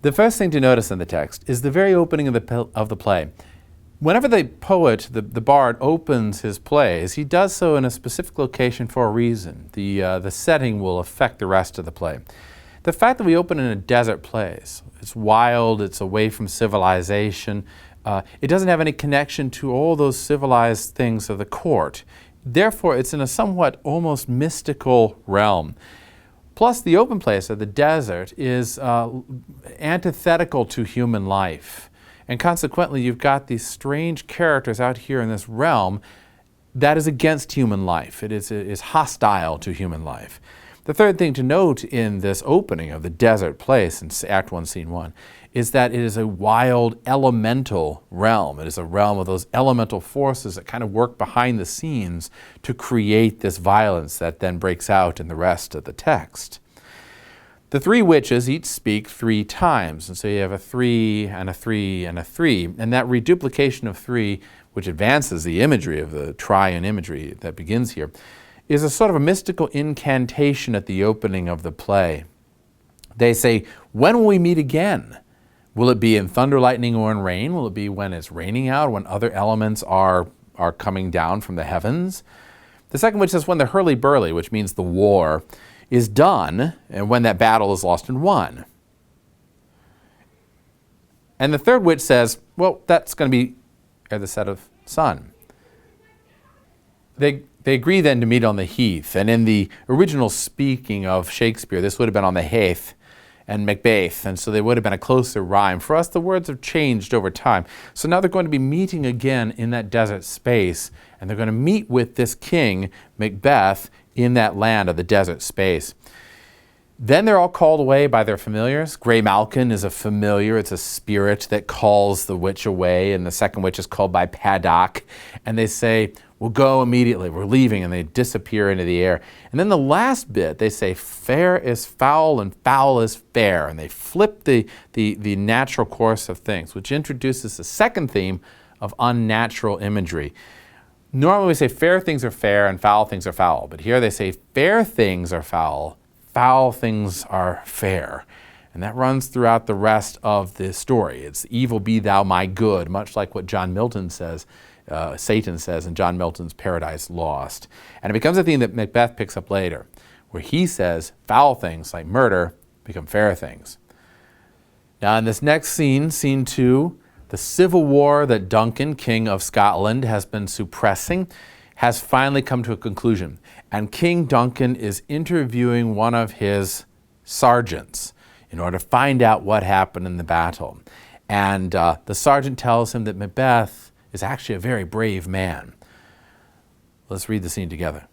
The first thing to notice in the text is the very opening of the play. Whenever the poet, the bard, opens his plays, he does so in a specific location for a reason. The setting will affect the rest of the play. The fact that we open in a desert place, it's wild, it's away from civilization, it doesn't have any connection to all those civilized things of the court. Therefore, it's in a somewhat almost mystical realm. Plus, the open place of the desert is antithetical to human life. And consequently, you've got these strange characters out here in this realm that is against human life. It is hostile to human life. The third thing to note in this opening of the desert place in Act 1, Scene 1 is that it is a wild elemental realm. It is a realm of those elemental forces that kind of work behind the scenes to create this violence that then breaks out in the rest of the text. The three witches each speak 3 times, and so you have a 3 and a 3 and a 3, and that reduplication of 3, which advances the imagery of the triune imagery that begins here, is a sort of a mystical incantation at the opening of the play. They say, when will we meet again? Will it be in thunder, lightning, or in rain? Will it be when it's raining out, when other elements are coming down from the heavens? The second witch says when the hurly-burly, which means the war, is done, and when that battle is lost and won. And the third witch says, well, that's going to be at the set of sun. They agree then to meet on the heath, and in the original speaking of Shakespeare, this would have been on the heath and Macbeth, and so they would have been a closer rhyme. For us, the words have changed over time. So now they're going to be meeting again in that desert space, and they're going to meet with this king, Macbeth, in that land of the desert space. Then they're all called away by their familiars. Grey Malkin is a familiar. It's a spirit that calls the witch away, and the second witch is called by Paddock, and they say, we'll go immediately, we're leaving, and they disappear into the air. And then the last bit, they say, fair is foul and foul is fair, and they flip the natural course of things, which introduces the second theme of unnatural imagery. Normally we say fair things are fair and foul things are foul, but here they say fair things are foul, foul things are fair. And that runs throughout the rest of the story. It's evil be thou my good, much like what John Milton says, Satan says in John Milton's Paradise Lost. And it becomes a theme that Macbeth picks up later, where he says foul things like murder become fair things. Now in this next scene, Scene 2, the civil war that Duncan, King of Scotland, has been suppressing has finally come to a conclusion. And King Duncan is interviewing one of his sergeants in order to find out what happened in the battle. And the sergeant tells him that Macbeth is actually a very brave man. Let's read the scene together.